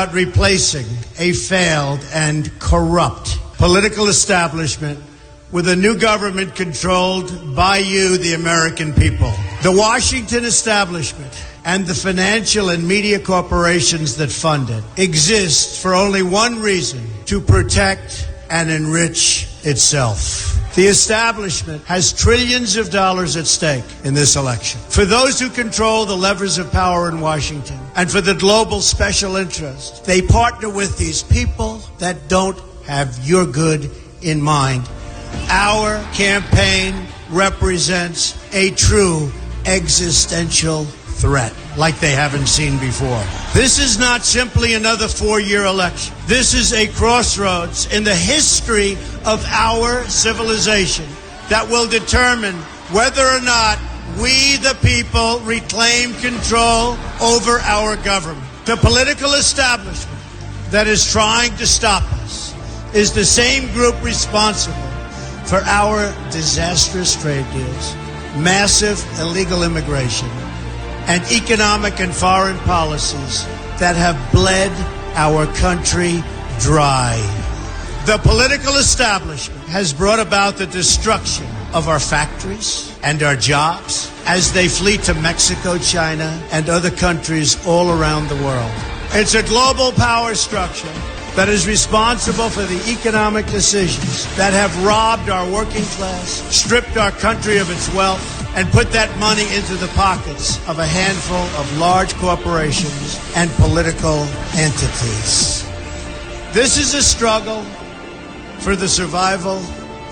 about replacing a failed and corrupt political establishment with a new government controlled by you, the American people. The Washington establishment and the financial and media corporations that fund it exist for only one reason: to protect and enrich itself. The establishment has trillions of dollars at stake in this election. For those who control the levers of power in Washington and for the global special interest, they partner with these people that don't have your good in mind. Our campaign represents a true existential threat like they haven't seen before. This is not simply another four-year election. This is a crossroads in the history of our civilization that will determine whether or not we, the people, reclaim control over our government. The political establishment that is trying to stop us is the same group responsible for our disastrous trade deals, massive illegal immigration, and economic and foreign policies that have bled our country dry. The political establishment has brought about the destruction of our factories and our jobs as they flee to Mexico, China, and other countries all around the world. It's a global power structure that is responsible for the economic decisions that have robbed our working class, stripped our country of its wealth, and put that money into the pockets of a handful of large corporations and political entities. This is a struggle for the survival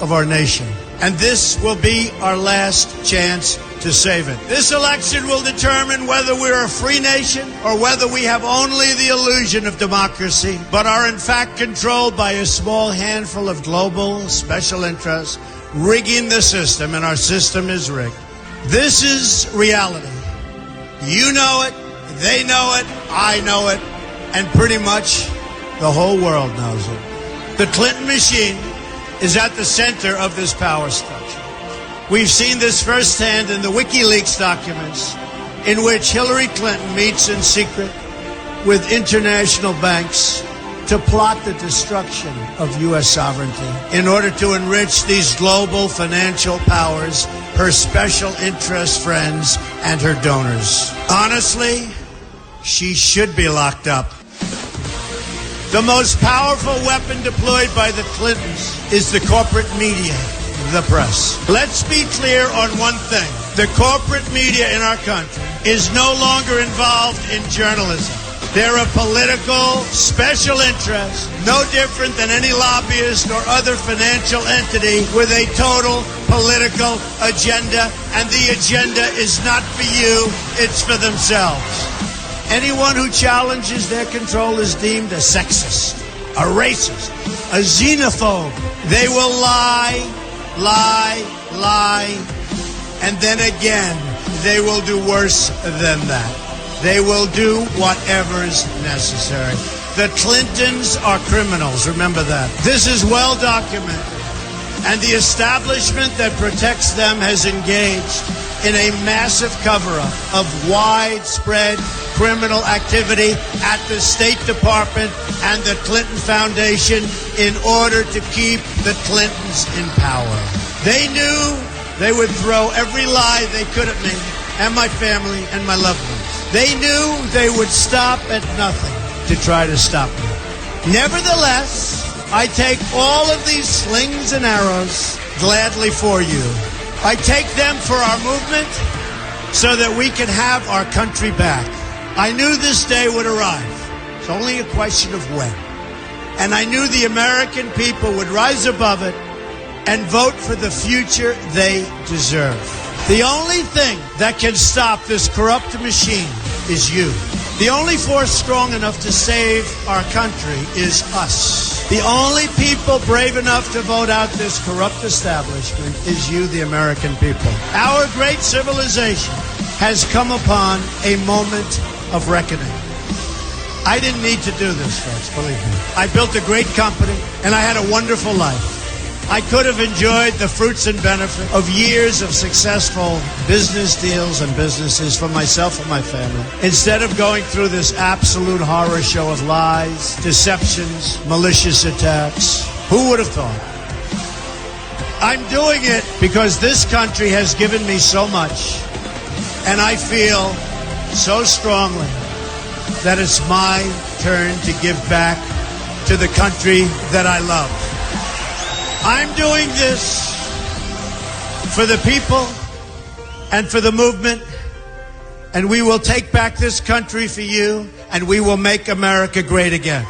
of our nation, and this will be our last chance to save it. This election will determine whether we're a free nation or whether we have only the illusion of democracy, but are in fact controlled by a small handful of global special interests rigging the system, and our system is rigged. This is reality. You know it, they know it, I know it, and pretty much the whole world knows it. The Clinton machine is at the center of this power structure. We've seen this firsthand in the WikiLeaks documents, in which Hillary Clinton meets in secret with international banks to plot the destruction of U.S. sovereignty in order to enrich these global financial powers, her special interest friends, and her donors. Honestly, she should be locked up. The most powerful weapon deployed by the Clintons is the corporate media, the press. Let's be clear on one thing. The corporate media in our country is no longer involved in journalism. They're a political special interest, no different than any lobbyist or other financial entity with a total political agenda, and the agenda is not for you, it's for themselves. Anyone who challenges their control is deemed a sexist, a racist, a xenophobe. They will lie, and then again, they will do worse than that. They will do whatever is necessary. The Clintons are criminals, remember that. This is well documented, and the establishment that protects them has engaged in a massive cover-up of widespread criminal activity at the State Department and the Clinton Foundation in order to keep the Clintons in power. They knew they would throw every lie they could at me and my family and my loved ones. They knew they would stop at nothing to try to stop me. Nevertheless, I take all of these slings and arrows gladly for you. I take them for our movement so that we can have our country back. I knew this day would arrive. It's only a question of when. And I knew the American people would rise above it and vote for the future they deserve. The only thing that can stop this corrupt machine is you. The only force strong enough to save our country is us. The only people brave enough to vote out this corrupt establishment is you, the American people. Our great civilization has come upon a moment of reckoning. I didn't need to do this, folks, believe me. I built a great company, and I had a wonderful life. I could have enjoyed the fruits and benefit of years of successful business deals and businesses for myself and my family, instead of going through this absolute horror show of lies, deceptions, malicious attacks. Who would have thought? I'm doing it because this country has given me so much, and I feel so strongly that it's my turn to give back to the country that I love. I'm doing this for the people and for the movement, and we will take back this country for you, and we will make America great again.